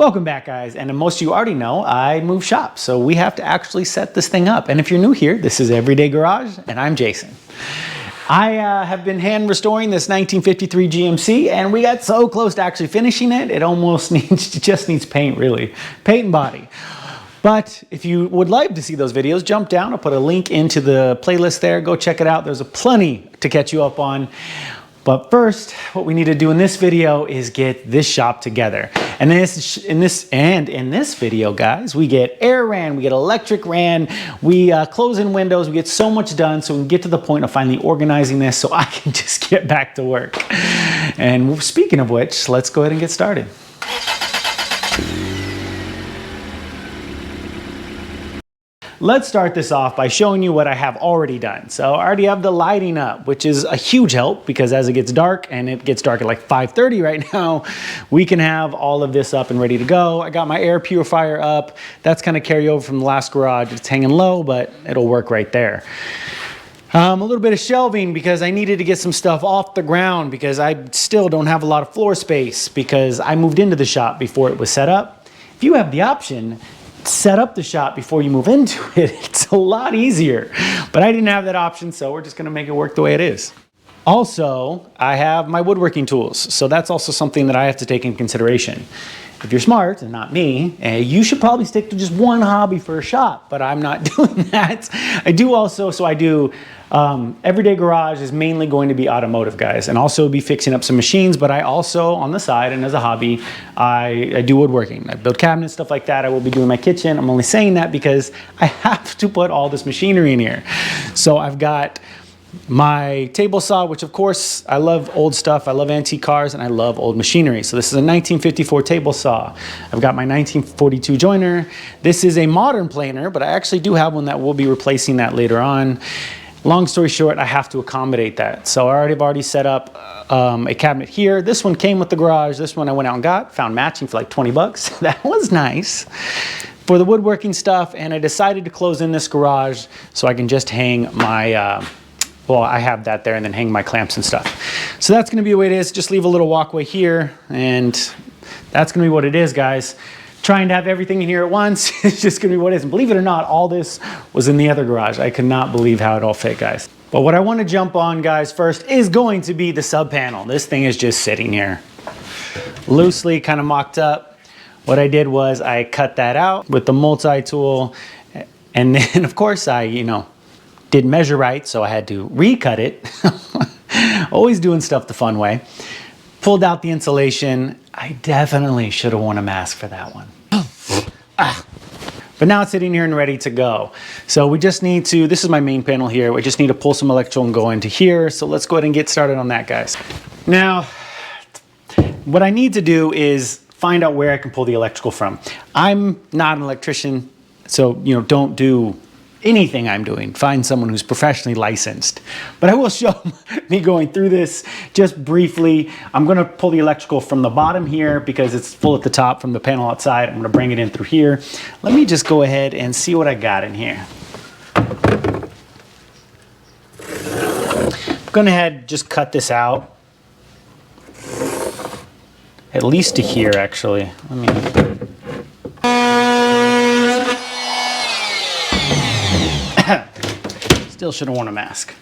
Welcome back, guys, and most of you already know I move shop, so we have to actually set this thing up. And if you're new here, this is Everyday Garage, and I'm Jason. I have been hand restoring this 1953 GMC, and we got so close to actually finishing it, it almost just needs paint, really. Paint and body. But if you would like to see those videos, jump down. I'll put a link into the playlist there. Go check it out. There's plenty to catch you up on. But first, what we need to do in this video is get this shop together. And in this video, guys, we get air ran, we get electric ran, we close in windows, we get so much done so we can get to the point of finally organizing this so I can just get back to work. And speaking of which, let's go ahead and get started. Let's start this off by showing you what I have already done. So I already have the lighting up, which is a huge help because as it gets dark, and it gets dark at like 5:30 right now, we can have all of this up and ready to go. I got my air purifier up. That's kind of carry over from the last garage. It's hanging low, but it'll work right there. A little bit of shelving because I needed to get some stuff off the ground because I still don't have a lot of floor space because I moved into the shop before it was set up. If you have the option, set up the shop before you move into it. It's a lot easier, but I didn't have that option, so we're just gonna make it work the way it is. Also, I have my woodworking tools, so that's also something that I have to take in consideration. If you're smart, and not me, you should probably stick to just one hobby for a shop, but I'm not doing that. I do Everyday Garage is mainly going to be automotive, guys, and also be fixing up some machines, but I also, on the side and as a hobby, I do woodworking. I build cabinets, stuff like that. I will be doing my kitchen. I'm only saying that because I have to put all this machinery in here. So I've got my table saw, which of course I love old stuff. I love antique cars and I love old machinery. So this is a 1954 table saw. I've got my 1942 joiner. This is a modern planer, but I actually do have one that will be replacing that later on. Long story short, I have to accommodate that. So I've already set up a cabinet here. This one came with the garage. This one I went out and got, found matching for like 20 bucks. That was nice for the woodworking stuff. And I decided to close in this garage so I can just hang my, well, I have that there and then hang my clamps and stuff. So that's gonna be the way it is. Just leave a little walkway here and that's gonna be what it is, guys. Trying to have everything in here at once is just gonna be what it is. And believe it or not, all this was in the other garage. I could not believe how it all fit, guys. But what I wanna jump on, guys, first is going to be the sub panel. This thing is just sitting here, loosely kind of mocked up. What I did was I cut that out with the multi-tool. And then of course I, didn't measure right, so I had to recut it. Always doing stuff the fun way. Pulled out the insulation. I definitely should have worn a mask for that one. But now it's sitting here and ready to go. So we just need to, this is my main panel here. We just need to pull some electrical and go into here. So let's go ahead and get started on that, guys. Now, what I need to do is find out where I can pull the electrical from. I'm not an electrician, so don't do anything I'm doing. Find someone who's professionally licensed. But I will show me going through this just briefly. I'm gonna pull the electrical from the bottom here because it's full at the top from the panel outside. I'm gonna bring it in through here. Let me just go ahead and see what I got in here. I'm gonna just cut this out. At least to here, actually. Still should have worn a mask.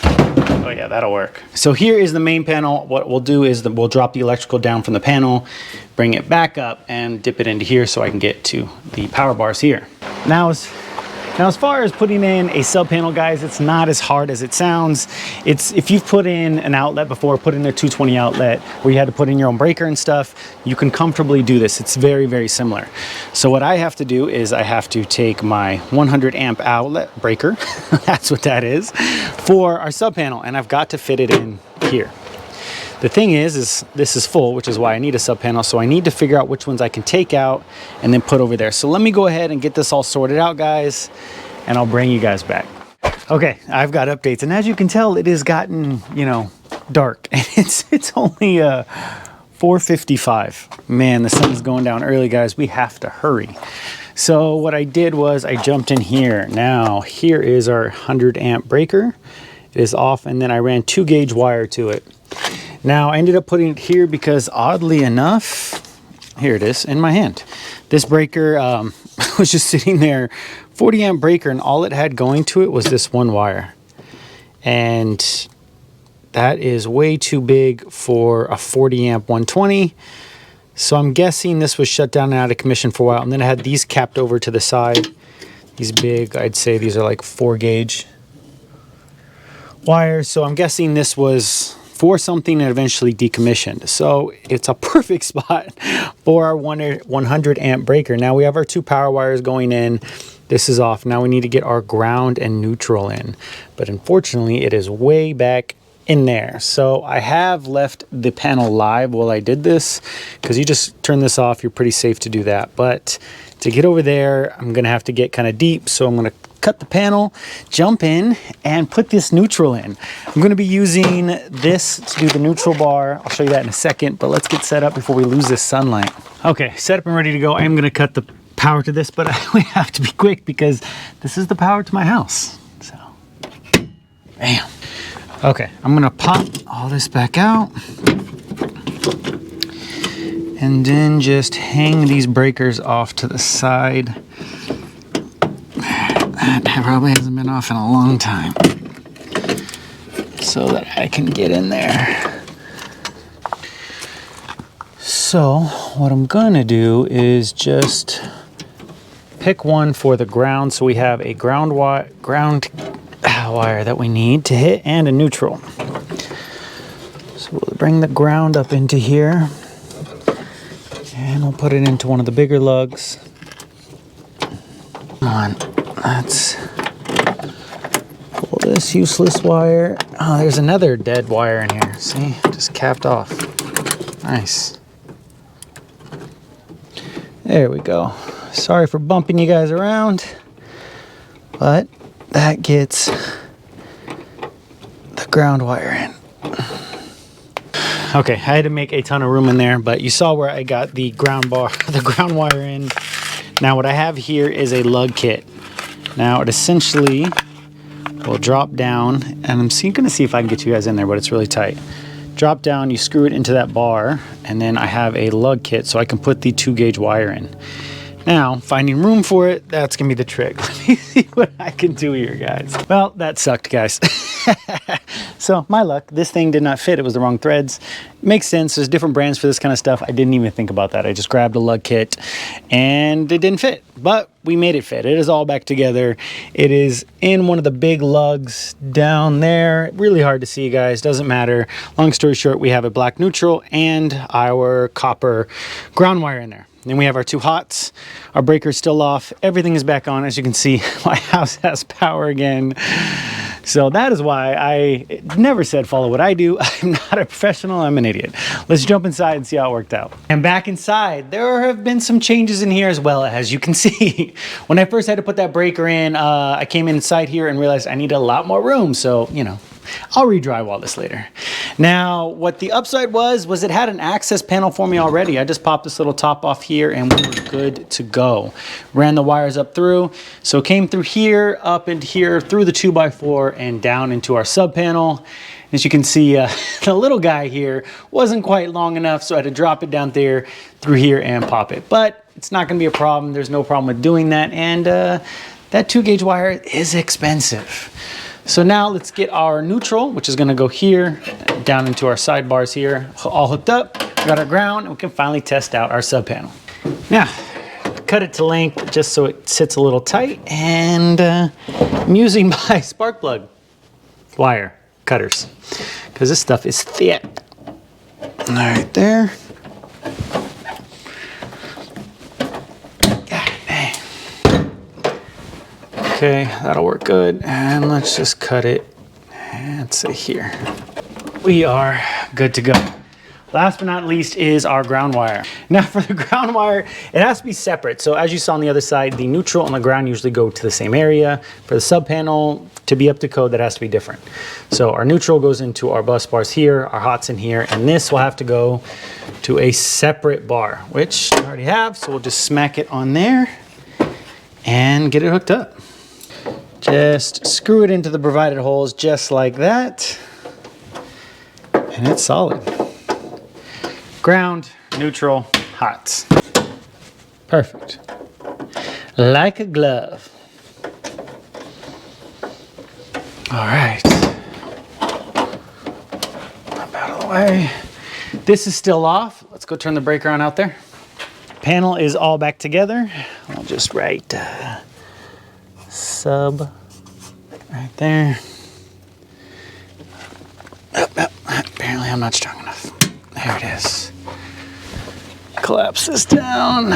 Oh yeah, that'll work. So here is the main panel. What we'll do is we'll drop the electrical down from the panel, bring it back up and dip it into here so I can get to the power bars here. Now as far as putting in a sub panel, guys, it's not as hard as it sounds. If you've put in an outlet before, put in a 220 outlet where you had to put in your own breaker and stuff, you can comfortably do this. It's very, very similar. So what I have to do is I have to take my 100 amp outlet breaker, that's what that is, for our sub panel, and I've got to fit it in here. The thing is this is full, which is why I need a sub panel. So I need to figure out which ones I can take out and then put over there. So let me go ahead and get this all sorted out, guys, and I'll bring you guys back. Okay, I've got updates. And as you can tell, it has gotten, dark. And it's only 4:55. Man, the sun's going down early, guys. We have to hurry. So what I did was I jumped in here. Now, here is our 100 amp breaker. It is off, and then I ran 2 gauge wire to it. Now, I ended up putting it here because oddly enough, here it is in my hand. This breaker was just sitting there, 40 amp breaker, and all it had going to it was this one wire. And that is way too big for a 40 amp 120. So I'm guessing this was shut down and out of commission for a while. And then I had these capped over to the side. These big, I'd say these are like 4 gauge wires. So I'm guessing this was for something and eventually decommissioned. So it's a perfect spot for our 100 amp breaker. Now we have our 2 power wires going in. This is off. Now we need to get our ground and neutral in. But unfortunately, it is way back in there. So I have left the panel live while I did this, because you just turn this off, you're pretty safe to do that. But to get over there, I'm gonna have to get kind of deep. So I'm gonna cut the panel, jump in, and put this neutral in. I'm gonna be using this to do the neutral bar. I'll show you that in a second, but let's get set up before we lose this sunlight. Okay, set up and ready to go. I am gonna cut the power to this, but we have to be quick because this is the power to my house. So, bam. Okay, I'm gonna pop all this back out and then just hang these breakers off to the side. That probably hasn't been off in a long time, so that I can get in there. So what I'm gonna do is just pick one for the ground, so we have a ground wire that we need to hit and a neutral. So we'll bring the ground up into here and we'll put it into one of the bigger lugs. Come on, let's pull this useless wire. Oh, there's another dead wire in here. See, just capped off. Nice. There we go. Sorry for bumping you guys around, but that gets the ground wire in. Okay, I had to make a ton of room in there, but you saw where I got the ground wire in. Now what I have here is a lug kit. Now it essentially will drop down, and I'm gonna see if I can get you guys in there, but it's really tight. Drop down, you screw it into that bar, and then I have a lug kit so I can put the 2 gauge wire in. Now, finding room for it, that's gonna be the trick. Let me see what I can do here, guys. Well, that sucked, guys. So, my luck, this thing did not fit. It was the wrong threads. Makes sense, there's different brands for this kind of stuff. I didn't even think about that. I just grabbed a lug kit and it didn't fit, but we made it fit. It is all back together. It is in one of the big lugs down there. Really hard to see, guys, doesn't matter. Long story short, we have a black neutral and our copper ground wire in there. Then we have our 2 hots. Our breaker's still off. Everything is back on. As you can see, my house has power again. So that is why I never said follow what I do. I'm not a professional, I'm an idiot. Let's jump inside and see how it worked out. And back inside, there have been some changes in here as well, as you can see. When I first had to put that breaker in, I came inside here and realized I need a lot more room. So, you know, I'll re-drywall this later. Now, what the upside was it had an access panel for me already. I just popped this little top off here and we were good to go. Ran the wires up through. So it came through here, up into here, through the 2x4 and down into our sub panel. As you can see, the little guy here wasn't quite long enough, so I had to drop it down there, through here and pop it. But it's not gonna be a problem. There's no problem with doing that. And that 2 gauge wire is expensive. So now let's get our neutral, which is gonna go here, down into our sidebars here, all hooked up. We got our ground, and we can finally test out our sub panel. Now, cut it to length just so it sits a little tight, and I'm using my spark plug wire cutters, because this stuff is thick. All right, there. Okay, that'll work good. And let's just cut it and say here. We are good to go. Last but not least is our ground wire. Now for the ground wire, it has to be separate. So as you saw on the other side, the neutral and the ground usually go to the same area. For the sub panel, to be up to code, that has to be different. So our neutral goes into our bus bars here, our hots in here, and this will have to go to a separate bar, which I already have. So we'll just smack it on there and get it hooked up. Just screw it into the provided holes just like that, and it's solid. Ground, neutral, hots. Perfect. Like a glove. All right. Up out of the way. This is still off. Let's go turn the breaker on out there. Panel is all back together. I'll just write sub right there. Apparently I'm not strong enough. There it is. Collapse this down.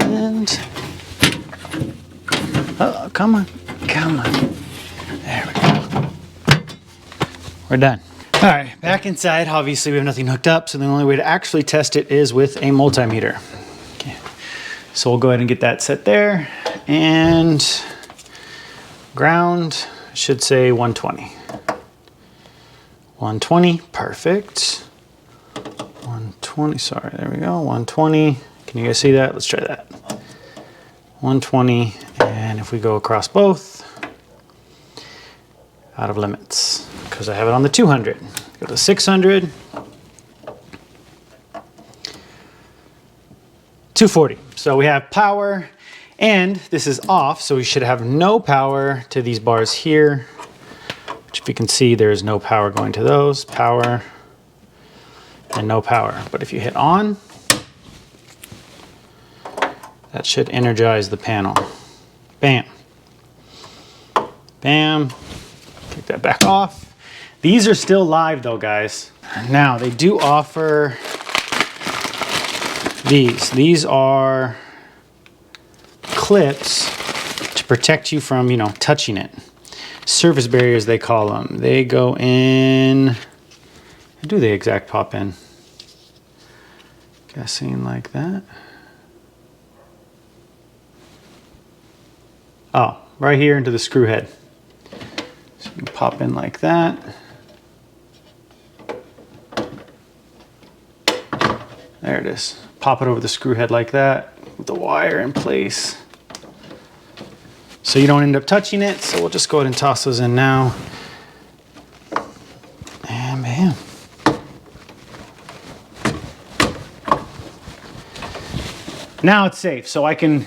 And, oh, come on, come on. There we go. We're done. All right, back inside. Obviously we have nothing hooked up, so the only way to actually test it is with a multimeter. Okay. So we'll go ahead and get that set there. And ground should say 120. 120, perfect. 120, sorry, there we go, 120. Can you guys see that? Let's try that. 120, and if we go across both, out of limits, because I have it on the 200. Go to 600. 240. So we have power, and this is off, so we should have no power to these bars here, which if you can see, there is no power going to those. Power, and no power. But if you hit on, that should energize the panel. Bam. Bam. Take that back off. These are still live though, guys. Now, they do offer these. These are clips to protect you from, you know, touching it. Surface barriers, they call them. They go in, how do they exact pop in? Guessing like that. Oh, right here into the screw head. So you can pop in like that. There it is. Pop it over the screw head like that with the wire in place. So you don't end up touching it. So we'll just go ahead and toss those in now. And bam. Now it's safe. So I can,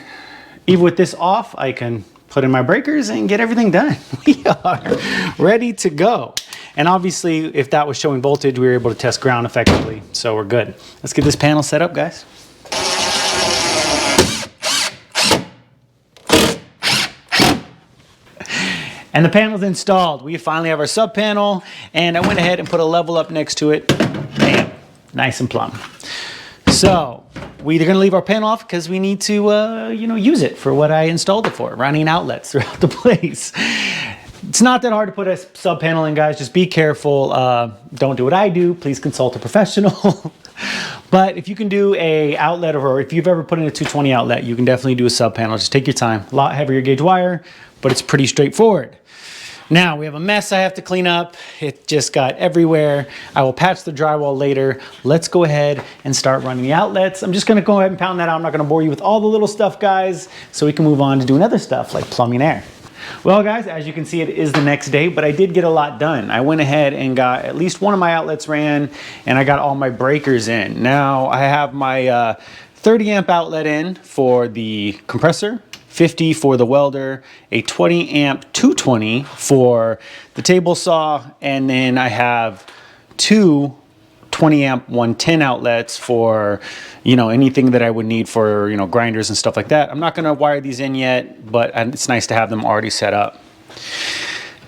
even with this off, I can put in my breakers and get everything done. We are ready to go. And obviously, if that was showing voltage, we were able to test ground effectively. So we're good. Let's get this panel set up, guys. And the panel's installed. We finally have our sub panel, and I went ahead and put a level up next to it. Bam, nice and plumb. So we're gonna leave our panel off because we need to, you know, use it for what I installed it for, running outlets throughout the place. It's not that hard to put a sub panel in, guys. Just be careful. Don't do what I do. Please consult a professional. But if you can do a outlet, or if you've ever put in a 220 outlet, you can definitely do a sub panel. Just take your time. A lot heavier gauge wire, but it's pretty straightforward. Now we have a mess I have to clean up. It just got everywhere. I will patch the drywall later. Let's go ahead and start running the outlets. I'm just gonna go ahead and pound that out. I'm not gonna bore you with all the little stuff, guys, so we can move on to doing other stuff like plumbing air. Well, guys, as you can see, it is the next day, but I did get a lot done. I went ahead and got at least one of my outlets ran, and I got all my breakers in. Now I have my 30 amp outlet in for the compressor, 50 for the welder, a 20 amp 220 for the table saw, and then I have two 20 amp 110 outlets for, you know, anything that I would need for, you know, grinders and stuff like that. I'm not going to wire these in yet, but it's nice to have them already set up.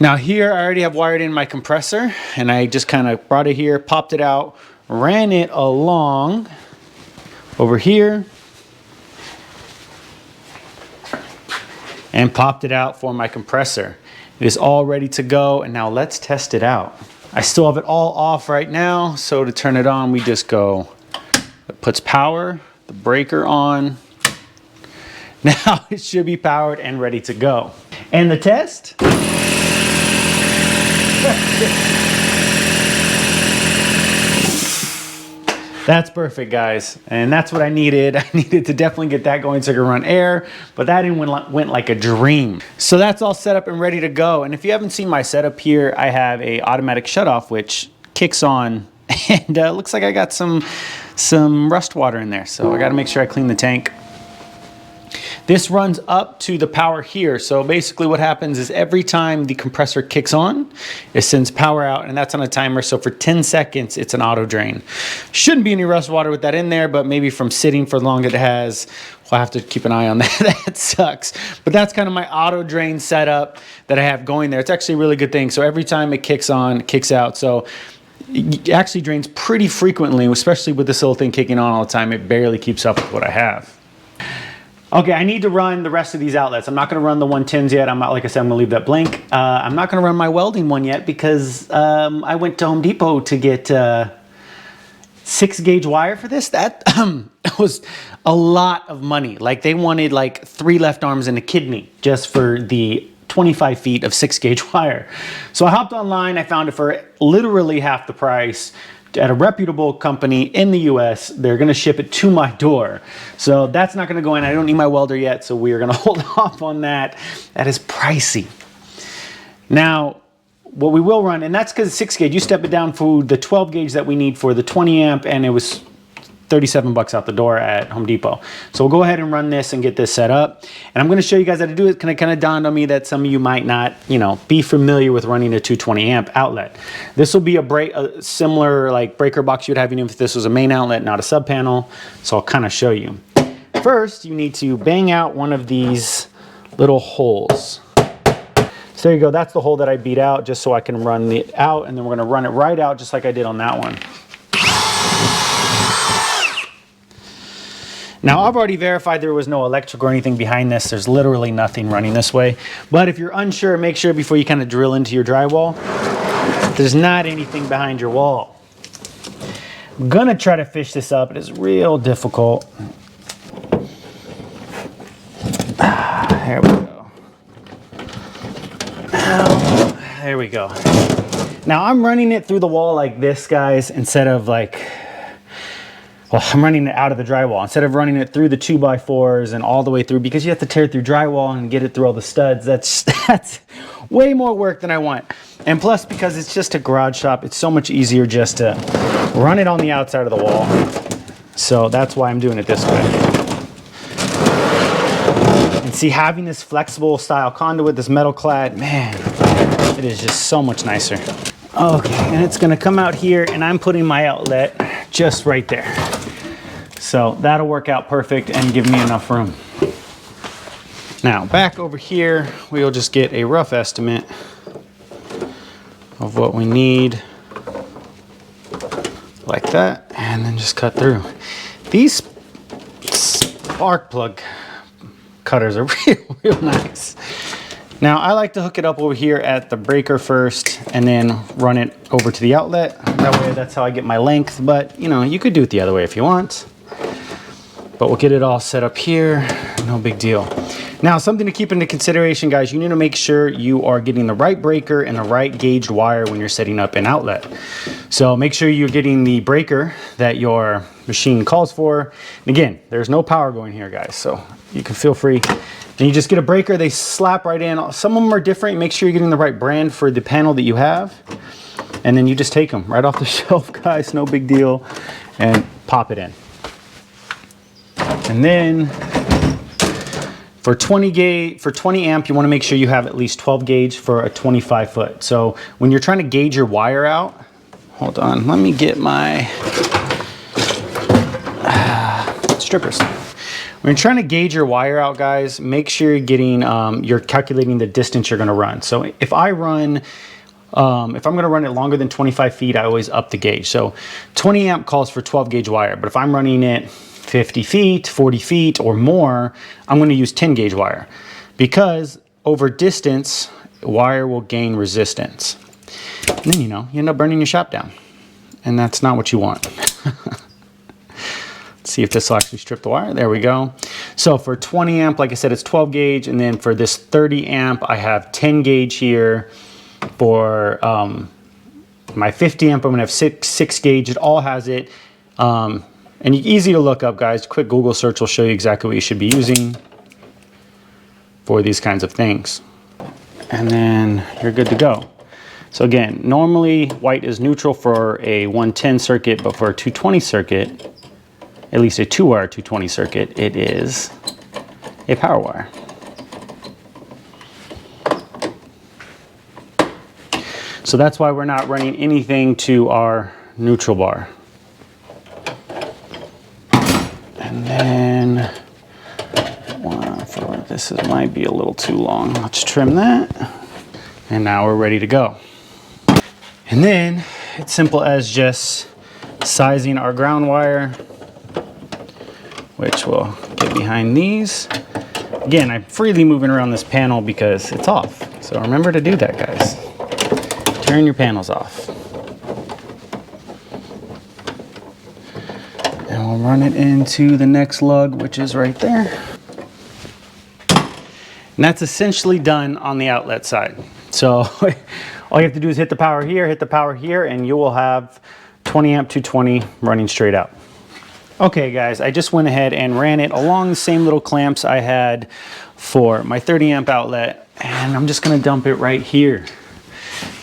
Now here I already have wired in my compressor, and I just kind of brought it here, popped it out, ran it along over here, and popped it out for my compressor. It is all ready to go, and now let's test it out. I still have it all off right now, so to turn it on, we just go, it puts power, the breaker on. Now it should be powered and ready to go. And the test? That's perfect, guys. And that's what I needed. I needed to definitely get that going so I could run air, but that went like a dream. So that's all set up and ready to go. And if you haven't seen my setup here, I have a automatic shutoff, which kicks on And looks like I got some rust water in there. So I got to make sure I clean the tank. This runs up to the power here. So basically what happens is every time the compressor kicks on, it sends power out, and that's on a timer. So for 10 seconds, it's an auto drain. Shouldn't be any rust water with that in there, but maybe from sitting for long it has. We'll have to keep an eye on that. That sucks. But that's kind of my auto drain setup that I have going there. It's actually a really good thing. So every time it kicks on, it kicks out. So it actually drains pretty frequently, especially with this little thing kicking on all the time. It barely keeps up with what I have. Okay, I need to run the rest of these outlets. I'm not gonna run the 110s yet. Like I said, I'm gonna leave that blank. I'm not gonna run my welding one yet because I went to Home Depot to get 6-gauge wire for this. That was a lot of money. Like they wanted like 3 left arms and a kidney just for the 25 feet of 6-gauge wire. So I hopped online, I found it for literally half the price at a reputable company in the US. They're gonna ship it to my door. So that's not gonna go in. I don't need my welder yet, so we are gonna hold off on that. That is pricey. Now, what we will run, and that's because 6-gauge, you step it down for the 12-gauge that we need for the 20 amp, and it was 37 bucks out the door at Home Depot. So we'll go ahead and run this and get this set up. And I'm gonna show you guys how to do it. It kind of dawned on me that some of you might not, be familiar with running a 220 amp outlet. This will be a similar like breaker box you'd have even if this was a main outlet, not a sub panel. So I'll kind of show you. First, you need to bang out one of these little holes. So there you go, that's the hole that I beat out just so I can run it out, and then we're gonna run it right out just like I did on that one. Now, I've already verified there was no electric or anything behind this. There's literally nothing running this way. But if you're unsure, make sure before you kind of drill into your drywall, there's not anything behind your wall. I'm gonna try to fish this up. It is real difficult. There we go. There we go. Now, I'm running it through the wall like this, guys, instead of I'm running it out of the drywall instead of running it through the 2x4s and all the way through, because you have to tear through drywall and get it through all the studs. That's way more work than I want. And plus, because it's just a garage shop, it's so much easier just to run it on the outside of the wall. So that's why I'm doing it this way. And see, having this flexible style conduit, this metal clad, man, it is just so much nicer. Okay, and it's gonna come out here, and I'm putting my outlet just right there. So that'll work out perfect and give me enough room. Now, back over here, we'll just get a rough estimate of what we need, like that, and then just cut through. These spark plug cutters are real nice. Now, I like to hook it up over here at the breaker first and then run it over to the outlet. That way, that's how I get my length, but you could do it the other way if you want. But we'll get it all set up here, no big deal. Now, something to keep into consideration, guys, you need to make sure you are getting the right breaker and the right gauged wire when you're setting up an outlet. So make sure you're getting the breaker that your machine calls for. And again, there's no power going here, guys, so you can feel free. And you just get a breaker, they slap right in. Some of them are different. Make sure you're getting the right brand for the panel that you have. And then you just take them right off the shelf, guys, no big deal, and pop it in. And then for 20 amp, you want to make sure you have at least 12 gauge for a 25 foot. So when you're trying to gauge your wire out, hold on, let me get my strippers. When you're trying to gauge your wire out, guys, make sure you're getting, you're calculating the distance you're going to run. So if I run, if I'm going to run it longer than 25 feet, I always up the gauge. So 20 amp calls for 12 gauge wire, but if I'm running it 50 feet, 40 feet or more, I'm going to use 10 gauge wire, because over distance, wire will gain resistance. And then, you end up burning your shop down, and that's not what you want. Let's see if this will actually strip the wire. There we go. So for 20 amp, like I said, it's 12 gauge. And then for this 30 amp, I have 10 gauge here. For my 50 amp, I'm gonna have six gauge. It all has it. And easy to look up, guys. Quick Google search will show you exactly what you should be using for these kinds of things. And then you're good to go. So again, normally white is neutral for a 110 circuit, but for a 220 circuit, at least a 2-wire 220 circuit, it is a power wire. So that's why we're not running anything to our neutral bar. And then, this might be a little too long. Let's trim that. And now we're ready to go. And then it's simple as just sizing our ground wire, which will get behind these. Again, I'm freely moving around this panel because it's off. So remember to do that, guys. Turn your panels off. And we'll run it into the next lug, which is right there. And that's essentially done on the outlet side. So all you have to do is hit the power here, and you will have 20 amp 220 running straight out. Okay guys, I just went ahead and ran it along the same little clamps I had for my 30 amp outlet, and I'm just gonna dump it right here.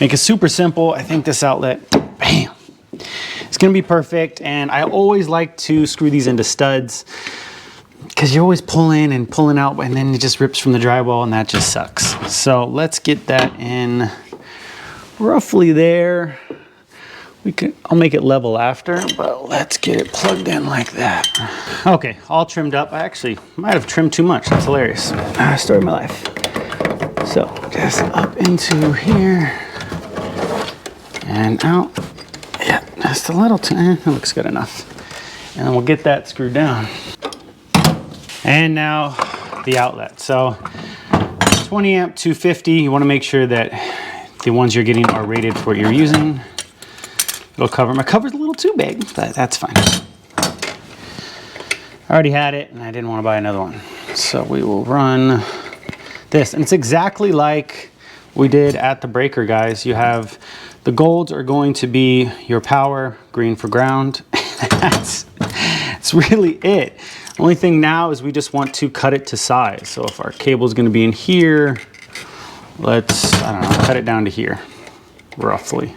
Make it super simple. I think this outlet, bam, it's gonna be perfect. And I always like to screw these into studs because you're always pulling and pulling out, and then it just rips from the drywall, and that just sucks. So let's get that in roughly there. I'll make it level after, but let's get it plugged in like that. Okay, all trimmed up. I actually might have trimmed too much. That's hilarious. Story of my life. So just up into here and out. Yeah, just a little too, that looks good enough. And then we'll get that screwed down. And now the outlet. So 20 amp 250, you want to make sure that the ones you're getting are rated for what you're using. It'll cover. My cover's a little too big, but that's fine. I already had it and I didn't want to buy another one. So we will run this, and it's exactly like we did at the breaker, guys. You have the golds are going to be your power, green for ground. That's really it. Only thing now is we just want to cut it to size. So if our cable is going to be in here, let's, I don't know, cut it down to here, roughly.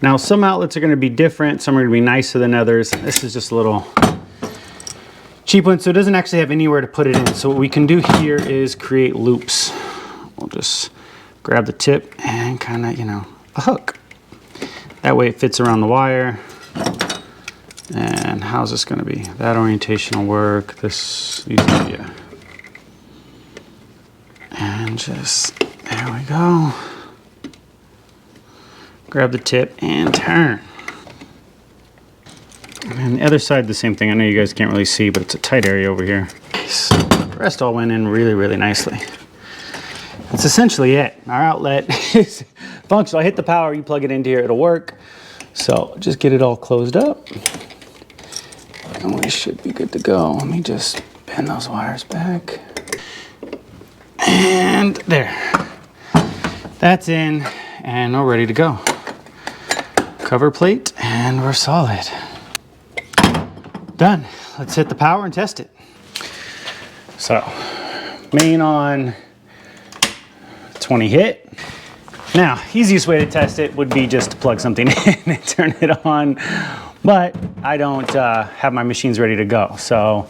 Now some outlets are going to be different. Some are going to be nicer than others. This is just a little cheap one, so it doesn't actually have anywhere to put it in. So what we can do here is create loops. We'll just grab the tip and kind of, you know, a hook. That way it fits around the wire. And how's this going to be? That orientation will work. These, yeah. And just, there we go. Grab the tip and turn. And the other side, the same thing. I know you guys can't really see, but it's a tight area over here. So the rest all went in really, really nicely. That's essentially it. Our outlet is functional. I hit the power, you plug it into here, it'll work. So just get it all closed up. And we should be good to go. Let me just bend those wires back. And there. That's in, and we're ready to go. Cover plate, and we're solid. Done. Let's hit the power and test it. So, main on, 20 hit. Now, easiest way to test it would be just to plug something in and turn it on, but I don't have my machines ready to go. So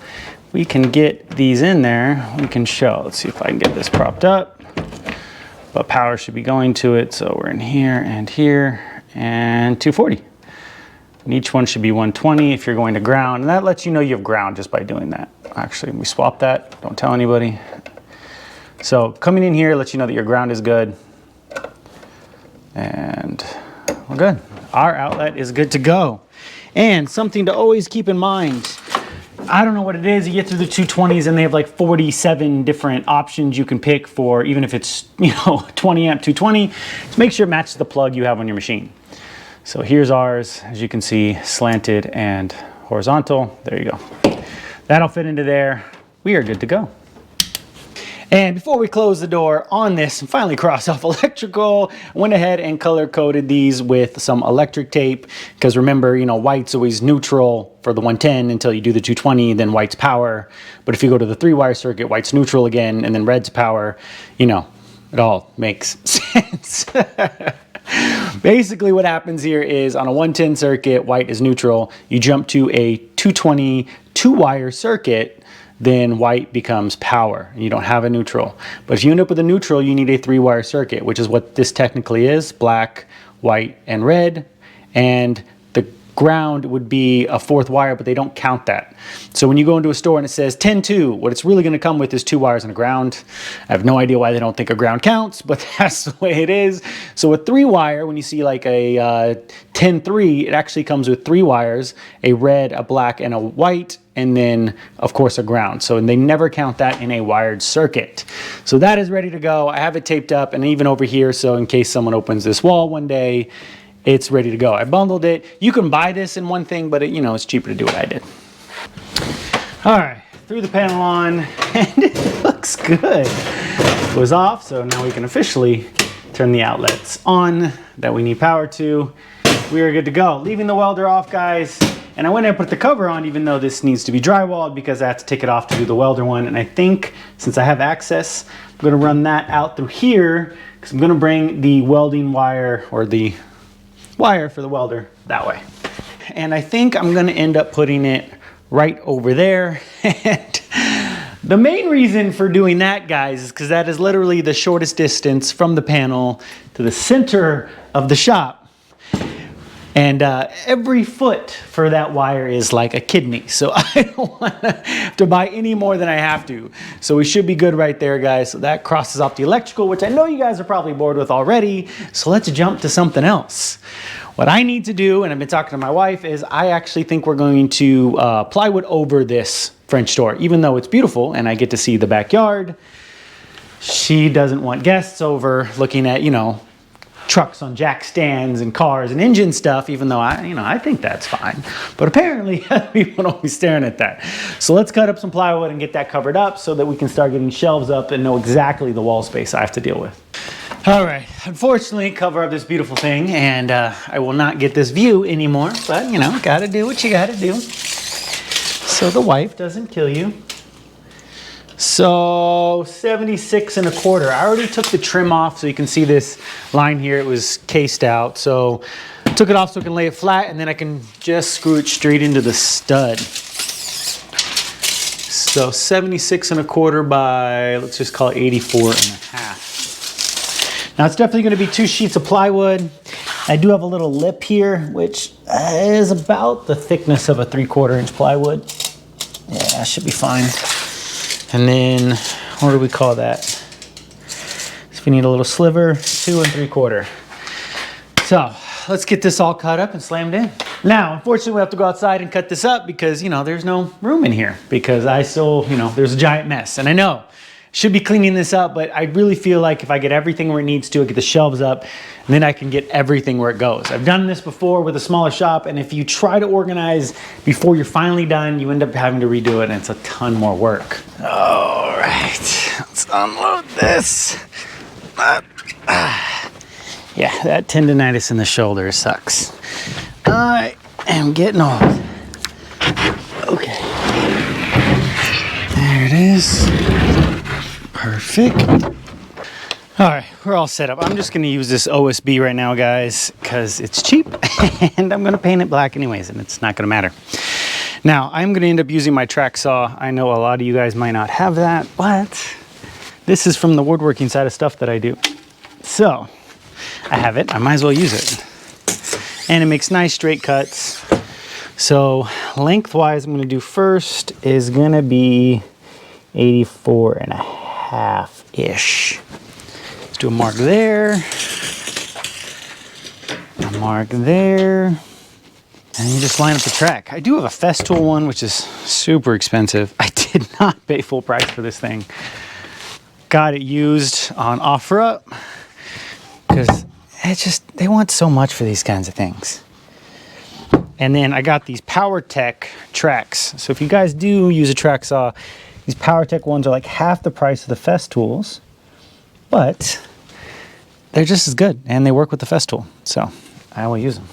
we can get these in there, we can show. Let's see if I can get this propped up. But power should be going to it, so we're in here and 240. And each one should be 120 if you're going to ground, and that lets you know you have ground just by doing that. Actually, we swapped that, don't tell anybody. So coming in here lets you know that your ground is good. And we're good. Our outlet is good to go. And something to always keep in mind, I don't know what it is, you get through the 220s and they have like 47 different options you can pick for, even if it's, you know, 20 amp 220, to make sure it matches the plug you have on your machine. So here's ours, as you can see, slanted and horizontal. There you go. That'll fit into there. We are good to go. And before we close the door on this and finally cross off electrical, I went ahead and color coded these with some electric tape, because remember, you know, white's always neutral for the 110 until you do the 220, then white's power. But if you go to the 3-wire circuit, white's neutral again, and then red's power, you know, it all makes sense. Basically what happens here is on a 110 circuit, white is neutral. You jump to a 220 2-wire circuit, then white becomes power and you don't have a neutral. But if you end up with a neutral, you need a 3-wire circuit, which is what this technically is: black, white, and red. And the ground would be a 4th wire, but they don't count that. So when you go into a store and it says 10-2, what it's really going to come with is 2 wires and a ground. I have no idea why they don't think a ground counts, but that's the way it is. So a 3-wire, when you see like a 10-3, it actually comes with 3 wires, a red, a black, and a white, and then of course a ground. So they never count that in a wired circuit. So that is ready to go. I have it taped up, and even over here, so in case someone opens this wall one day, it's ready to go. I bundled it. You can buy this in one thing, but it's cheaper to do what I did. All right, threw the panel on, and it looks good. It was off, so now we can officially turn the outlets on that we need power to. We are good to go. Leaving the welder off, guys. And I went and put the cover on, even though this needs to be drywalled, because I have to take it off to do the welder one. And I think since I have access, I'm gonna run that out through here, because I'm gonna bring the welding wire, or the wire for the welder, that way. And I think I'm gonna end up putting it right over there. And the main reason for doing that, guys, is because that is literally the shortest distance from the panel to the center of the shop. And every foot for that wire is like a kidney. So I don't want to have to buy any more than I have to. So we should be good right there, guys. So that crosses off the electrical, which I know you guys are probably bored with already. So let's jump to something else. What I need to do, and I've been talking to my wife, is I actually think we're going to plywood over this French door. Even though it's beautiful and I get to see the backyard, she doesn't want guests over looking at, trucks on jack stands and cars and engine stuff, even though I think that's fine. But apparently people don't be staring at that. So let's cut up some plywood and get that covered up so that we can start getting shelves up and know exactly the wall space I have to deal with. All right, unfortunately, cover up this beautiful thing, and I will not get this view anymore, but gotta do what you gotta do so the wife doesn't kill you. So 76 1/4. I already took the trim off, so you can see this line here. It was cased out, so I took it off so I can lay it flat, and then I can just screw it straight into the stud. So 76 1/4 by, let's just call it 84 1/2. Now it's definitely going to be 2 sheets of plywood. I do have a little lip here, which is about the thickness of a 3/4 inch plywood. Yeah, that should be fine. And then, what do we call that? So we need a little sliver, 2 3/4. So let's get this all cut up and slammed in. Now, unfortunately, we have to go outside and cut this up because, there's no room in here because I still, there's a giant mess. And I know, should be cleaning this up, but I really feel like if I get everything where it needs to, I get the shelves up, and then I can get everything where it goes. I've done this before with a smaller shop, and if you try to organize before you're finally done, you end up having to redo it, and it's a ton more work. All right, let's unload this. Yeah, that tendonitis in the shoulder sucks. I am getting old. Okay. There it is. Perfect. All right, we're all set up. I'm just gonna use this OSB right now, guys, because it's cheap and I'm gonna paint it black anyways, and it's not gonna matter. Now, I'm gonna end up using my track saw. I know a lot of you guys might not have that, but this is from the woodworking side of stuff that I do. So, I have it, I might as well use it. And it makes nice straight cuts. So, lengthwise, I'm gonna do first is gonna be 84 1/2-ish. Let's do a mark there, a mark there, and you just line up the track. I do have a Festool one, which is super expensive. I did not pay full price for this thing. Got it used on OfferUp because they want so much for these kinds of things. And then I got these PowerTech tracks. So if you guys do use a track saw, these PowerTech ones are like half the price of the Festools, but they're just as good and they work with the Festool. So I will use them.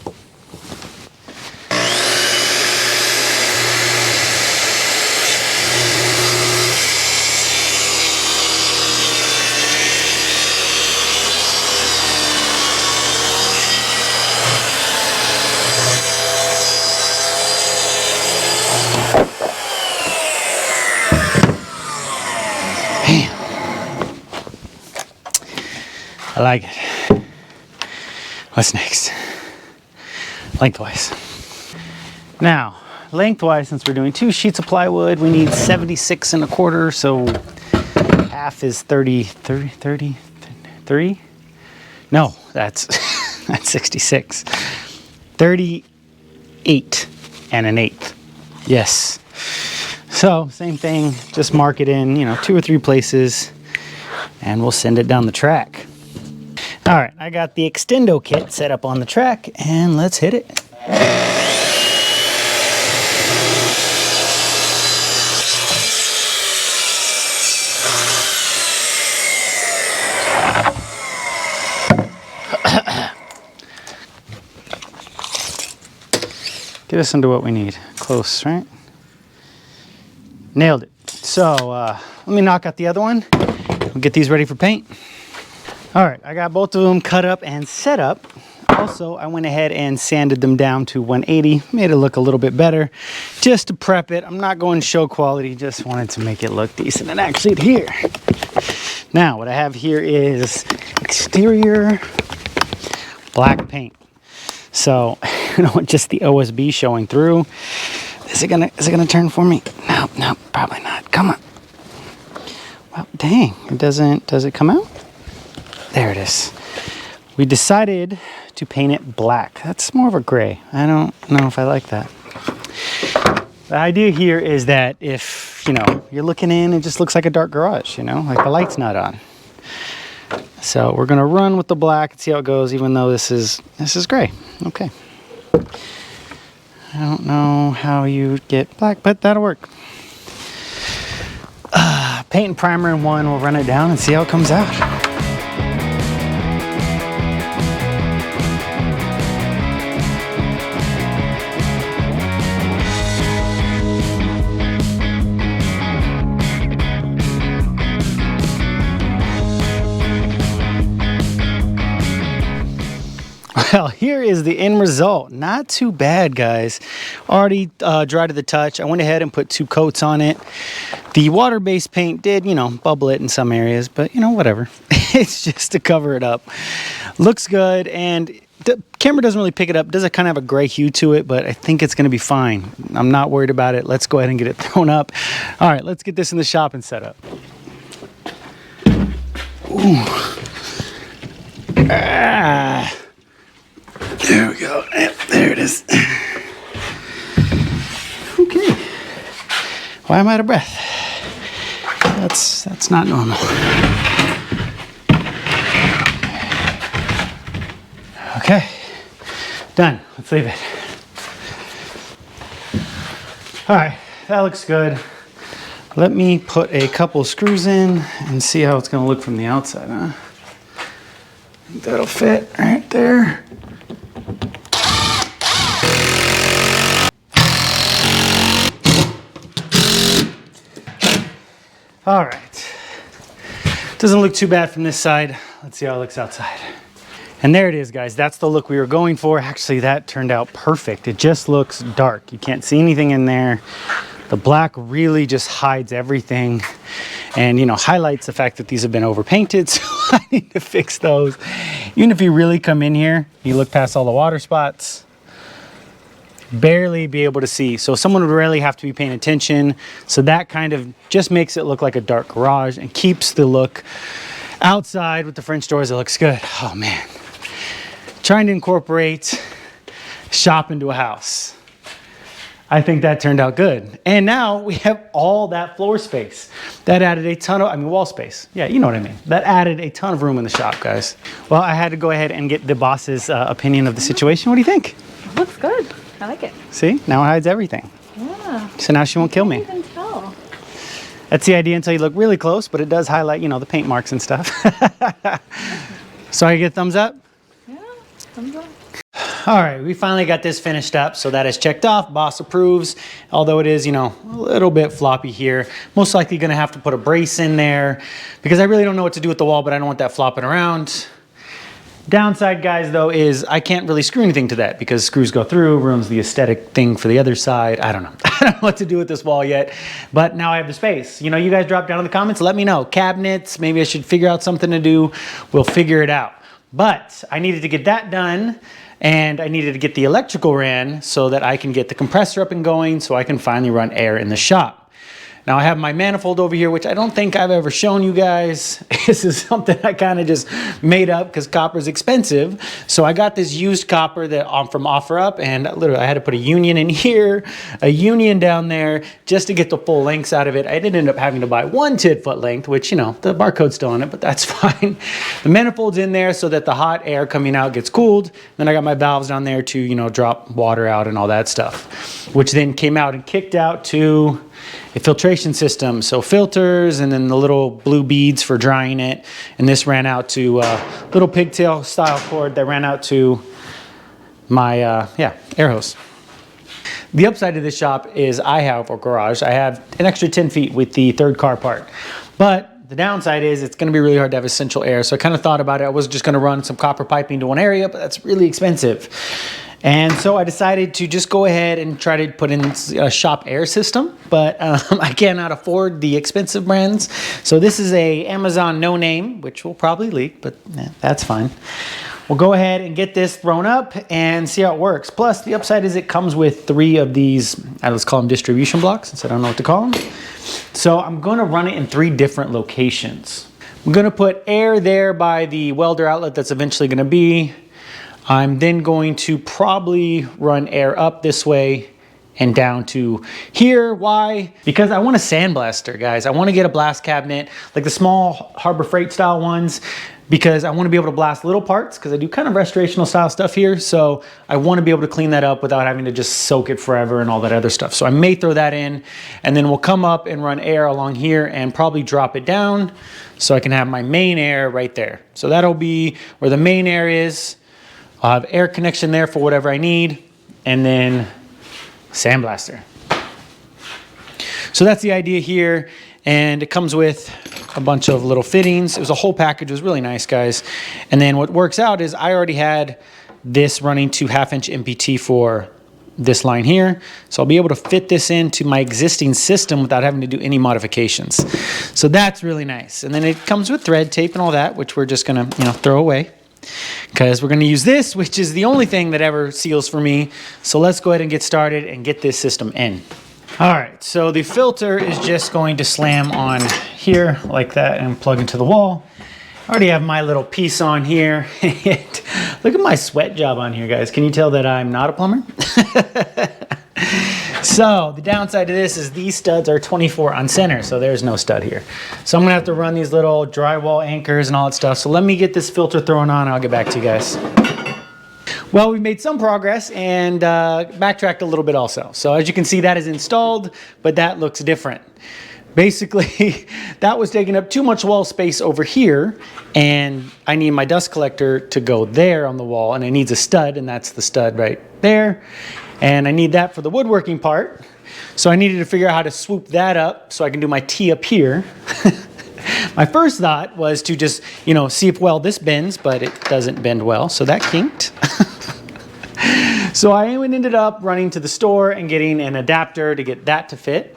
I like it. What's next? Lengthwise. Now, lengthwise, since we're doing 2 sheets of plywood, we need 76 1/4, so half is 33? No, that's, that's 66. 38 1/8. Yes. So, same thing, just mark it in, you know, 2 or 3 places, and we'll send it down the track. All right, I got the extendo kit set up on the track, and let's hit it. Get us into what we need. Close, right? Nailed it. So let me knock out the other one. We'll get these ready for paint. All right, I got both of them cut up and set up. Also, I went ahead and sanded them down to 180, made it look a little bit better, just to prep it. I'm not going show quality, just wanted to make it look decent and actually adhere. Now, what I have here is exterior black paint. So, you know, just the OSB showing through. Is it gonna turn for me? No, no, probably not. Come on. Well, dang, does it come out? There it is. We decided to paint it black. That's more of a gray. I don't know if I like that. The idea here is that if, you know, you're looking in, it just looks like a dark garage, you know, like the light's not on. So we're gonna run with the black and see how it goes, even though this is gray. Okay. I don't know how you get black, but that'll work. Paint and primer in one, we'll run it down and see how it comes out. Well, here is the end result. Not too bad, guys. Already dry to the touch. I went ahead and put 2 coats on it. The water-based paint did, you know, bubble it in some areas, but, you know, whatever. It's just to cover it up. Looks good, and the camera doesn't really pick it up. Does kind of have a gray hue to it, but I think it's going to be fine. I'm not worried about it. Let's go ahead and get it thrown up. All right, let's get this in the shop and set up. Ooh. Ah. There we go. There it is. Okay. Why am I out of breath? That's not normal. Okay. Done. Let's leave it. All right. That looks good. Let me put a couple screws in and see how it's going to look from the outside, huh? I think that'll fit right there. All right, doesn't look too bad from this side. Let's see how it looks outside. And there it is, guys. That's the look we were going for. Actually, that turned out perfect. It just looks dark. You can't see anything in there. The black really just hides everything and, you know, highlights the fact that these have been overpainted. So I need to fix those. Even if you really come in here, you look past all the water spots, barely be able to see. So someone would really have to be paying attention. So that kind of just makes it look like a dark garage and keeps the look outside with the French doors. It looks good. Oh man. Trying to incorporate shop into a house. I think that turned out good. And now we have all that floor space. That added a ton of, wall space. Yeah, you know what I mean. That added a ton of room in the shop, guys. Well, I had to go ahead and get the boss's opinion of the situation. What do you think? It looks good. I like it. See, now it hides everything. Yeah. So now she won't kill me. I can't even tell. That's the idea until you look really close, but it does highlight, you know, the paint marks and stuff. So I get a thumbs up? Yeah, thumbs up. All right, we finally got this finished up, so that is checked off. Boss approves, although it is, you know, a little bit floppy here. Most likely gonna have to put a brace in there because I really don't know what to do with the wall, but I don't want that flopping around. Downside, guys, though, is I can't really screw anything to that because screws go through, ruins the aesthetic thing for the other side. I don't know. I don't know what to do with this wall yet, but now I have the space. You know, you guys drop down in the comments, let me know. Cabinets, maybe I should figure out something to do. We'll figure it out. But I needed to get that done, and I needed to get the electrical ran so that I can get the compressor up and going so I can finally run air in the shop. Now I have my manifold over here, which I don't think I've ever shown you guys. This is something I kind of just made up because copper is expensive. So I got this used copper that from OfferUp, and literally I had to put a union in here, a union down there just to get the full lengths out of it. I did end up having to buy 1 tit-foot length, which, you know, the barcode's still on it, but that's fine. The manifold's in there so that the hot air coming out gets cooled. Then I got my valves down there to, you know, drop water out and all that stuff, which then came out and kicked out to a filtration system, so filters, and then the little blue beads for drying it, and this ran out to a little pigtail style cord that ran out to my air hose. The upside of this shop is I have a garage. I have an extra 10 feet with the third car part, but the downside is it's going to be really hard to have essential air. So I kind of thought about it. I was just going to run some copper piping to one area, but that's really expensive. And so I decided to just go ahead and try to put in a shop air system, but I cannot afford the expensive brands. So this is a Amazon no name, which will probably leak, but that's fine. We'll go ahead and get this thrown up and see how it works. Plus, the upside is it comes with 3 of these, let's call them distribution blocks, since I don't know what to call them. So I'm going to run it in 3 different locations. I'm going to put air there by the welder outlet that's eventually going to be. I'm then going to probably run air up this way and down to here. Why? Because I want a sandblaster, guys. I want to get a blast cabinet, like the small Harbor Freight style ones, because I want to be able to blast little parts, because I do kind of restorational style stuff here. So I want to be able to clean that up without having to just soak it forever and all that other stuff. So I may throw that in, and then we'll come up and run air along here and probably drop it down so I can have my main air right there. So that'll be where the main air is. I'll have air connection there for whatever I need, and then sandblaster. So that's the idea here, and it comes with a bunch of little fittings. It was a whole package. It was really nice, guys. And then what works out is I already had this running to 1/2-inch MPT for this line here, so I'll be able to fit this into my existing system without having to do any modifications. So that's really nice. And then it comes with thread tape and all that, which we're just gonna, you know, throw away, because we're going to use this, which is the only thing that ever seals for me. So let's go ahead and get started and get this system in. All right, so the filter is just going to slam on here like that and plug into the wall. I already have my little piece on here. Look at my sweat job on here, guys. Can you tell that I'm not a plumber? So the downside to this is these studs are 24 on center, so there's no stud here. So I'm gonna have to run these little drywall anchors and all that stuff. So let me get this filter thrown on and I'll get back to you guys. Well, we've made some progress and backtracked a little bit also. So as you can see, that is installed, but that looks different. Basically, that was taking up too much wall space over here, and I need my dust collector to go there on the wall, and it needs a stud, and that's the stud right there. And I need that for the woodworking part. So I needed to figure out how to swoop that up so I can do my T up here. My first thought was to just, you know, see if, well, this bends, but it doesn't bend well, so that kinked. So I ended up running to the store and getting an adapter to get that to fit.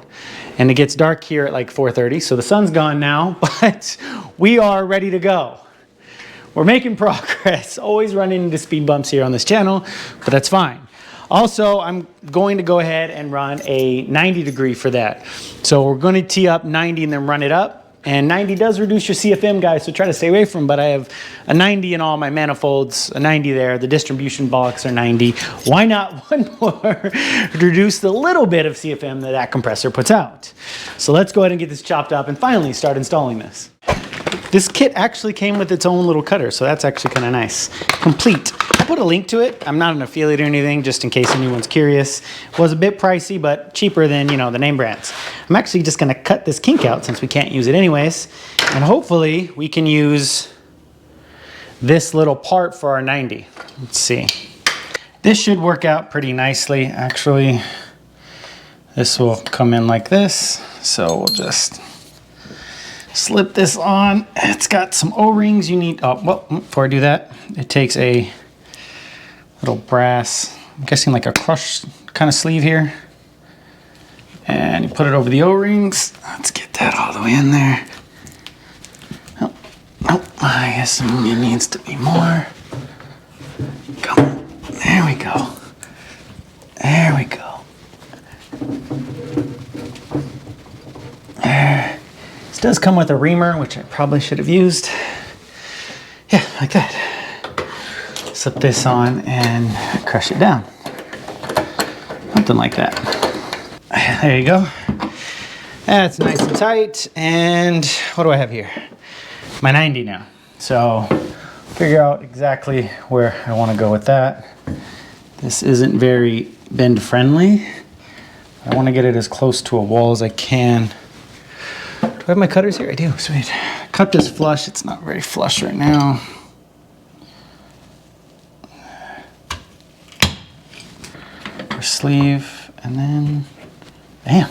And it gets dark here at like 4:30, so the sun's gone now, but we are ready to go. We're making progress. Always running into speed bumps here on this channel, but that's fine. Also, I'm going to go ahead and run a 90 degree for that. So we're going to tee up 90 and then run it up. And 90 does reduce your CFM, guys, so try to stay away from, but I have a 90 in all my manifolds, a 90 there. The distribution box are 90. Why not one more to reduce the little bit of CFM that that compressor puts out? So let's go ahead and get this chopped up and finally start installing this. This kit actually came with its own little cutter, so that's actually kind of nice. Complete. I put a link to it. I'm not an affiliate or anything, just in case anyone's curious. It was a bit pricey, but cheaper than, you know, the name brands. I'm actually just going to cut this kink out since we can't use it anyways. And hopefully we can use this little part for our 90. Let's see. This should work out pretty nicely, actually. This will come in like this. So we'll just slip this on. It's got some O-rings you need. Oh, well, before I do that, it takes a little brass, I'm guessing like a crush kind of sleeve here. And you put it over the O-rings. Let's get that all the way in there. Oh, oh, I guess it needs to be more. Come on. There we go. There we go. There. This does come with a reamer, which I probably should have used. Yeah, like that. Slip this on and crush it down. Something like that. There you go. That's nice and tight. And what do I have here? My 90 now. So figure out exactly where I want to go with that. This isn't very bend friendly. I want to get it as close to a wall as I can. Do I have my cutters here? I do, sweet. Cut this flush. It's not very flush right now. Our sleeve, and then, bam.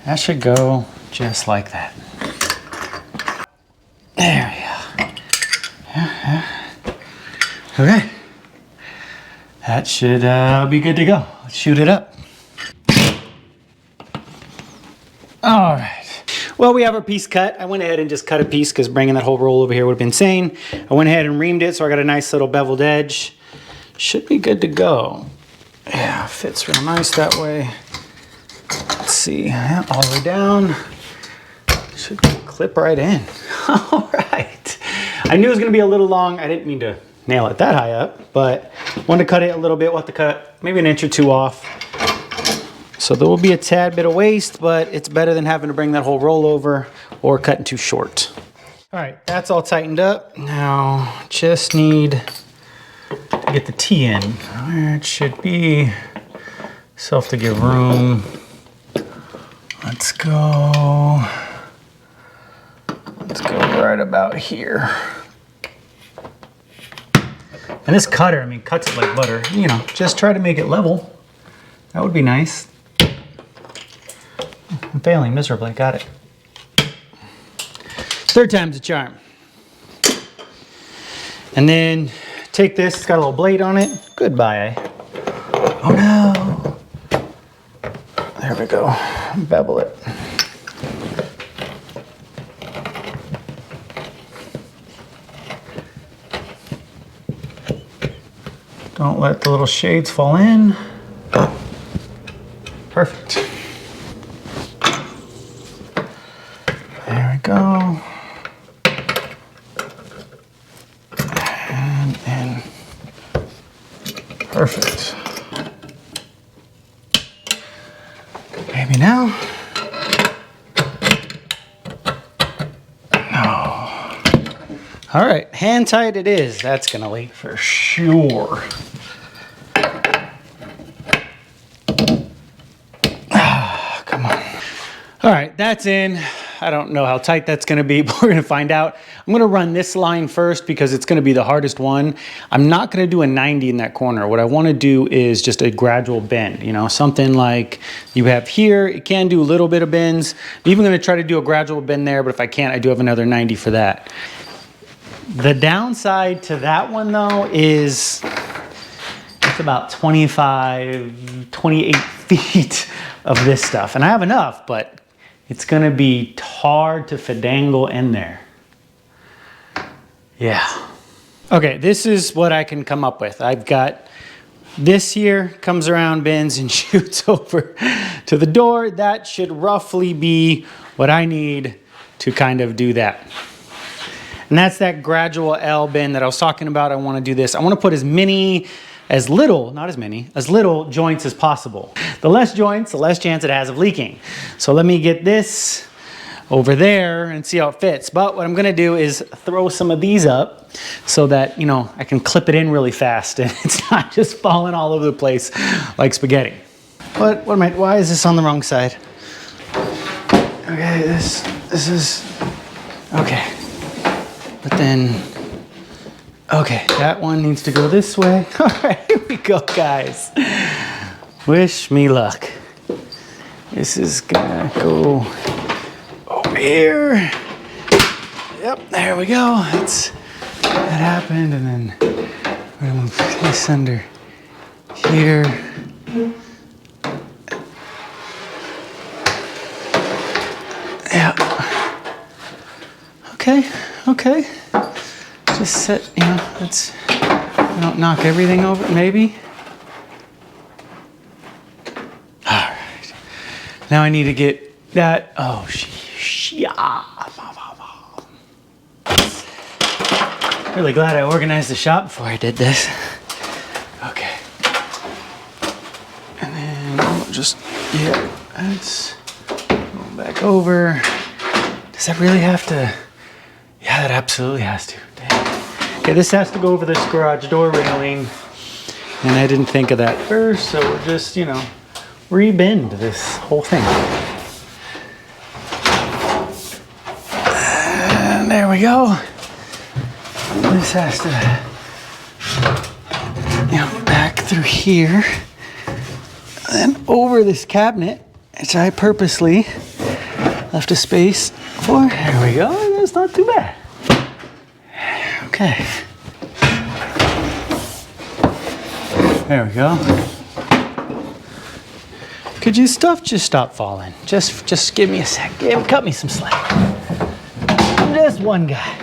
That should go just like that. There we go. Okay. That should be good to go. Let's shoot it up. All right. Well, we have our piece cut. I went ahead and just cut a piece because bringing that whole roll over here would have been insane. I went ahead and reamed it, so I got a nice little beveled edge. Should be good to go. Yeah, fits real nice that way. Let's see, yeah, all the way down. Should clip right in. All right. I knew it was gonna be a little long. I didn't mean to nail it that high up, but wanted to cut it a little bit. We'll have to cut maybe an inch or two off. So there will be a tad bit of waste, but it's better than having to bring that whole roll over or cutting too short. All right, that's all tightened up. Now, just need to get the T in where it should be. Self to give room. Let's go right about here. And this cutter, I mean, cuts it like butter. You know, just try to make it level. That would be nice. I'm failing miserably, got it. Third time's a charm. And then take this, it's got a little blade on it. Goodbye. Oh no. There we go, bevel it. Don't let the little shades fall in. Perfect. There we go. And in. Perfect. Maybe now. No. All right, hand tight it is. That's gonna leak for sure. Come on. All right, that's in. I don't know how tight that's gonna be, but we're gonna find out. I'm gonna run this line first because it's gonna be the hardest one. I'm not gonna do a 90 in that corner. What I wanna do is just a gradual bend, you know, something like you have here. It can do a little bit of bends. I'm even gonna try to do a gradual bend there, but if I can't, I do have another 90 for that. The downside to that one though is it's about 25, 28 feet of this stuff. And I have enough, but it's gonna be hard to finagle in there. Yeah. Okay, this is what I can come up with. I've got this here, comes around, bends, and shoots over to the door. That should roughly be what I need to kind of do that. And that's that gradual L bend that I was talking about. I wanna do this. I wanna put as little joints as possible. The less joints, the less chance it has of leaking. So let me get this over there and see how it fits. But what I'm gonna do is throw some of these up so that, you know, I can clip it in really fast and it's not just falling all over the place like spaghetti. Why is this on the wrong side? Okay, this is, okay. But then, okay, that one needs to go this way. All right, here we go, guys. Wish me luck. This is gonna go over here. Yep, there we go. That happened, and then we're gonna move this under here. Yeah. Okay. Just set, let's don't knock everything over, maybe. All right. Now I need to get that. Oh, yeah. Really glad I organized the shop before I did this. Okay. And then we'll just, that's going back over. Does that really have to? Yeah, that absolutely has to. Dang. Okay, this has to go over this garage door railing. And I didn't think of that first, so we'll just, re-bend this whole thing. And there we go. This has to, back through here, and then over this cabinet, which I purposely left a space for. There we go. That's not too bad. Okay. There we go. Could you just stop falling? Just give me a sec. Cut me some slack. I'm just one guy.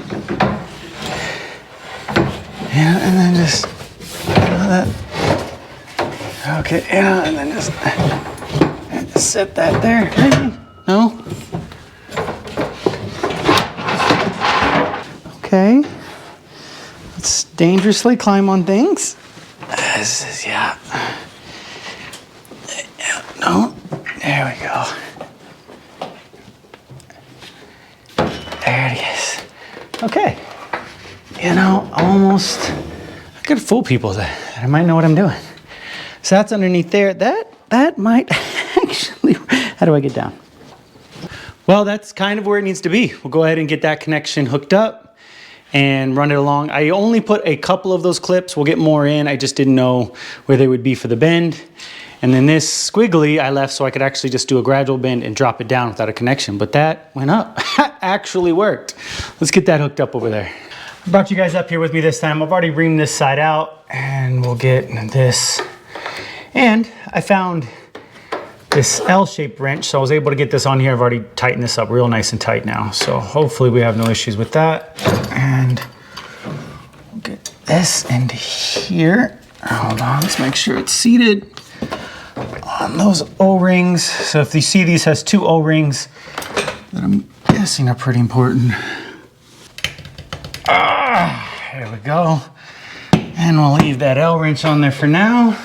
Yeah, and then just that. Okay, and then just set that there. Maybe? No? Okay. Let's dangerously climb on things. This is, no. There we go. There it is. Okay. Almost, I could fool people that I might know what I'm doing. So that's underneath there. That might actually, how do I get down? Well, that's kind of where it needs to be. We'll go ahead and get that connection hooked up and run it along. I only put a couple of those clips. We'll get more in. I just didn't know where they would be for the bend. And then this squiggly I left so I could actually just do a gradual bend and drop it down without a connection. But that went up. That actually worked. Let's get that hooked up over there. I brought you guys up here with me this time. I've already reamed this side out, and we'll get this. And I found this L-shaped wrench, so I was able to get this on here. I've already tightened this up real nice and tight now. So hopefully we have no issues with that. And we'll get this into here. Hold on, let's make sure it's seated on those O-rings. So if you see these has two O-rings that I'm guessing are pretty important. There we go. And we'll leave that L-wrench on there for now.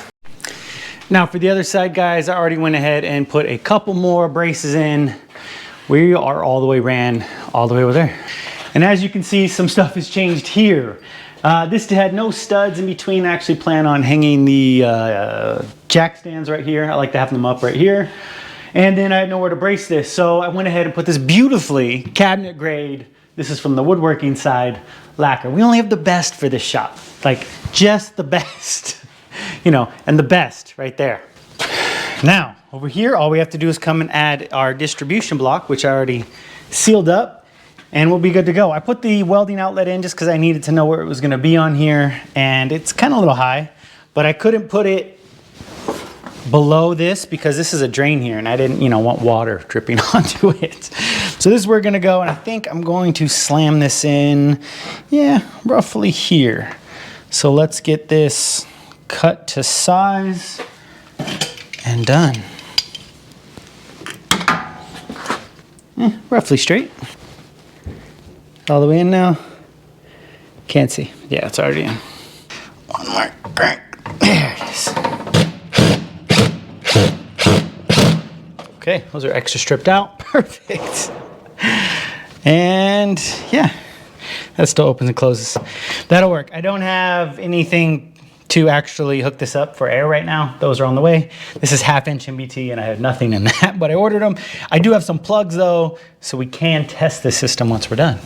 Now for the other side, guys, I already went ahead and put a couple more braces in. We are all the way over there. And as you can see, some stuff has changed here. This had no studs in between. I actually plan on hanging the jack stands right here. I like to have them up right here. And then I had nowhere to brace this. So I went ahead and put this beautifully cabinet grade, this is from the woodworking side, lacquer. We only have the best for this shop. Like just the best, and the best right there. Now over here, all we have to do is come and add our distribution block, which I already sealed up, and we'll be good to go. I put the welding outlet in just because I needed to know where it was going to be on here, and it's kind of a little high, but I couldn't put it below this because this is a drain here, and I didn't, want water dripping onto it. So this is where we're going to go, and I think I'm going to slam this in, roughly here. So let's get this cut to size and done. Roughly straight. All the way in now. Can't see. Yeah, it's already in. One more crank. There it is. Okay, those are extra stripped out. Perfect. And that still opens and closes. That'll work. I don't have anything to actually hook this up for air right now. Those are on the way. This is 1/2 inch MBT and I have nothing in that, but I ordered them. I do have some plugs though, so we can test the system once we're done.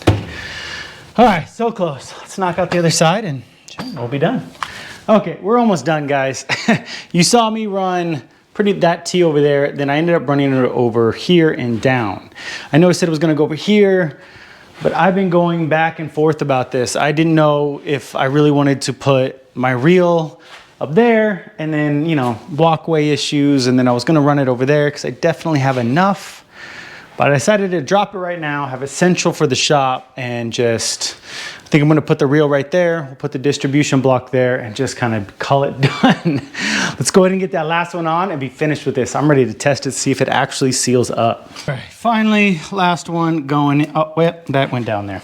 All right, so close. Let's knock out the other side and we'll be done. Okay, we're almost done, guys. You saw me run that T over there. Then I ended up running it over here and down. I know I said it was gonna go over here, but I've been going back and forth about this. I didn't know if I really wanted to put my reel up there and then, you know, walkway issues, and then I was gonna run it over there because I definitely have enough. But I decided to drop it right now, have essential for the shop, and just, I think I'm gonna put the reel right there, we'll put the distribution block there, and just kind of call it done. Let's go ahead and get that last one on and be finished with this. I'm ready to test it, see if it actually seals up. All right, finally, last one going in. Oh, well, that went down there.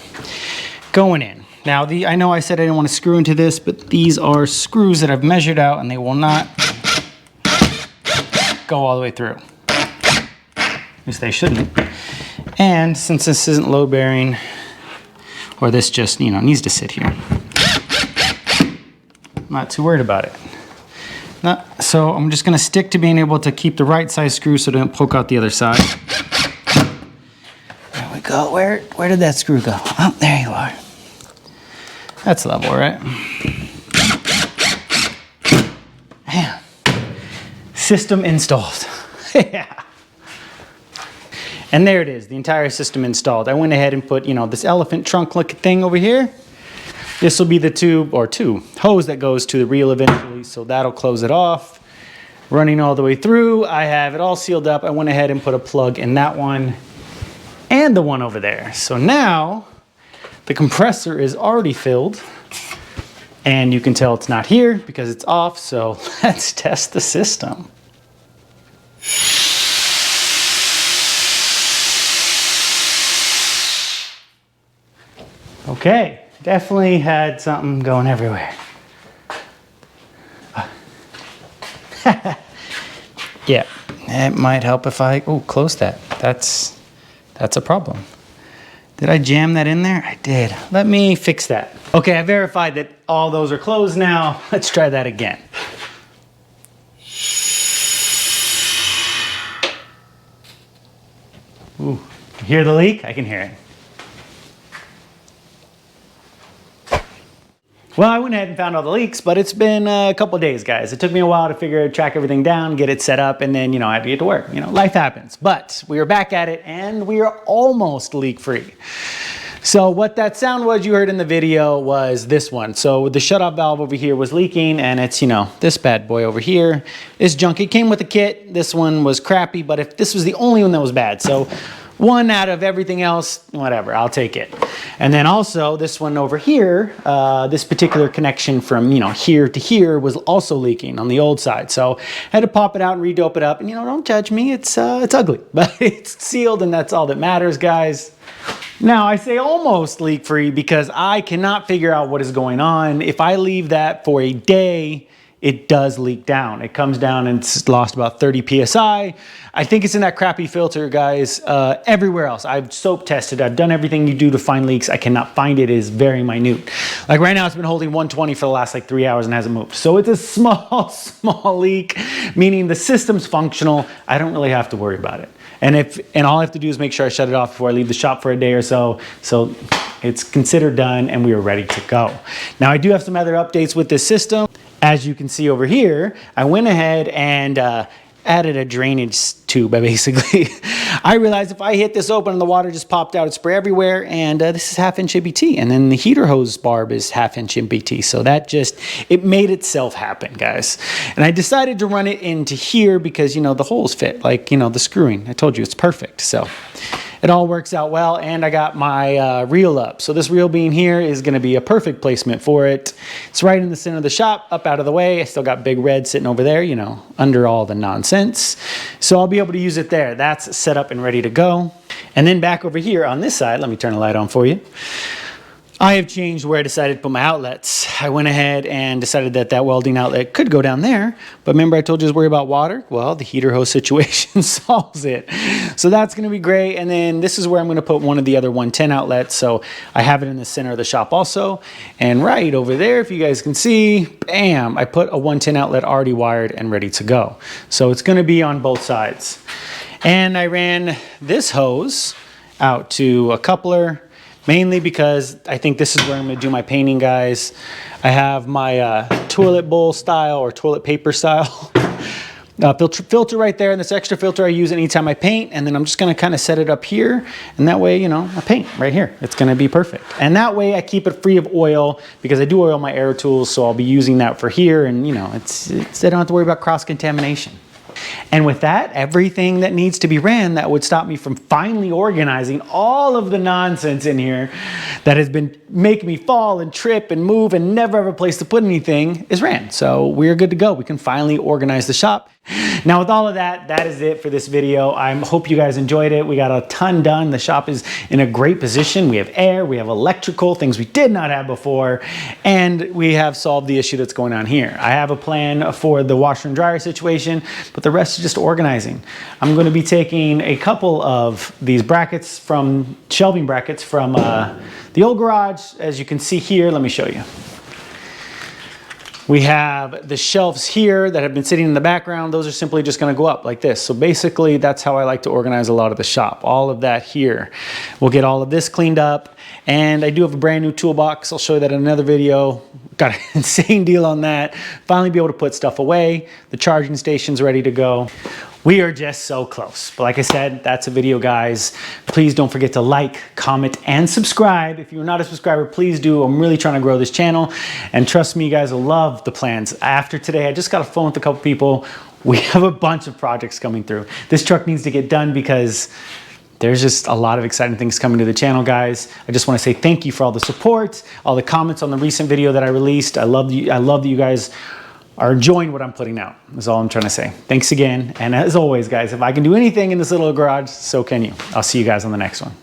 Going in. Now, I know I said I didn't want to screw into this, but these are screws that I've measured out, and they will not go all the way through. At least they shouldn't. And since this isn't load bearing, or this just, you know, needs to sit here, I'm not too worried about it. So I'm just gonna stick to being able to keep the right size screw so it don't poke out the other side. There we go. Where did that screw go? Oh, there you are. That's level, right? Man, system installed. Yeah. And there it is, the entire system installed. I went ahead and put, you know, this elephant trunk looking thing over here. This will be the tube, or hose that goes to the reel eventually, so that'll close it off. Running all the way through, I have it all sealed up. I went ahead and put a plug in that one and the one over there. So now the compressor is already filled, and you can tell it's not here because it's off, so let's test the system. Okay, definitely had something going everywhere. Yeah, it might help if I, close that. That's a problem. Did I jam that in there? I did. Let me fix that. Okay, I verified that all those are closed now. Let's try that again. Ooh, you hear the leak? I can hear it. Well, I went ahead and found all the leaks, but it's been a couple of days, guys. It took me a while to track everything down, get it set up, and then, you know, I had to get to work. You know, life happens. But we are back at it, and we are almost leak-free. So what that sound was you heard in the video was this one. So the shutoff valve over here was leaking, and it's, you know, this bad boy over here is junk. It came with a kit. This one was crappy, but if this was the only one that was bad. So one out of everything else, whatever, I'll take it. And then also this one over here, this particular connection from, you know, here to here was also leaking on the old side. So I had to pop it out and redope it up. And, you know, don't judge me, it's ugly, but it's sealed, and that's all that matters, guys. Now, I say almost leak-free because I cannot figure out what is going on. If I leave that for a day, it does leak down. It comes down and it's lost about 30 PSI. I think it's in that crappy filter, guys. Everywhere else, I've soap tested. I've done everything you do to find leaks. I cannot find it. It is very minute. Like right now, it's been holding 120 for the last like 3 hours and hasn't moved. So it's a small, small leak, meaning the system's functional. I don't really have to worry about it. And all I have to do is make sure I shut it off before I leave the shop for a day or so. So it's considered done, and we are ready to go. Now, I do have some other updates with this system. As you can see over here, I went ahead and added a drainage tube, basically. I realized if I hit this open and the water just popped out, it'd spray everywhere, and this is 1/2 inch MBT, and then the heater hose barb is 1/2 inch MBT, so that it made itself happen, guys. And I decided to run it into here because, you know, the holes fit, like, you know, the screwing. I told you it's perfect, so it all works out well, and I got my reel up. So this reel being here is gonna be a perfect placement for it. It's right in the center of the shop, up out of the way. I still got Big Red sitting over there, you know, under all the nonsense. So I'll be able to use it there. That's set up and ready to go. And then back over here on this side, let me turn the light on for you. I have changed where I decided to put my outlets. I went ahead and decided that that welding outlet could go down there. But remember I told you to worry about water? Well, the heater hose situation solves it. So that's gonna be great. And then this is where I'm gonna put one of the other 110 outlets. So I have it in the center of the shop also. And right over there, if you guys can see, bam, I put a 110 outlet already wired and ready to go. So it's gonna be on both sides. And I ran this hose out to a coupler, mainly because I think this is where I'm gonna do my painting, guys. I have my toilet bowl style or toilet paper style filter right there, and this extra filter I use anytime I paint, and then I'm just gonna kind of set it up here, and that way, you know, I paint right here. It's gonna be perfect. And that way I keep it free of oil, because I do oil my air tools, so I'll be using that for here, and you know, I don't have to worry about cross-contamination. And with that, everything that needs to be ran that would stop me from finally organizing all of the nonsense in here that has been making me fall and trip and move and never have a place to put anything is ran. So we're good to go. We can finally organize the shop. Now with all of that, that is it for this video. I hope you guys enjoyed it. We got a ton done. The shop is in a great position. We have air, we have electrical, things we did not have before, and we have solved the issue that's going on here. I have a plan for the washer and dryer situation, but the rest is just organizing. I'm going to be taking a couple of these brackets from, shelving brackets from the old garage. As you can see here, let me show you. We have the shelves here that have been sitting in the background. Those are simply just gonna go up like this. So basically that's how I like to organize a lot of the shop. All of that here. We'll get all of this cleaned up. And I do have a brand new toolbox. I'll show you that in another video. Got an insane deal on that. Finally be able to put stuff away. The charging station's ready to go. We are just so close. But like I said, that's a video, guys. Please don't forget to like, comment, and subscribe. If you're not a subscriber, please do. I'm really trying to grow this channel. And trust me, you guys will love the plans. After today, I just got a phone with a couple people. We have a bunch of projects coming through. This truck needs to get done because there's just a lot of exciting things coming to the channel, guys. I just want to say thank you for all the support, all the comments on the recent video that I released. I love that you guys are enjoying what I'm putting out. That's all I'm trying to say. Thanks again. And as always, guys, if I can do anything in this little garage, so can you. I'll see you guys on the next one.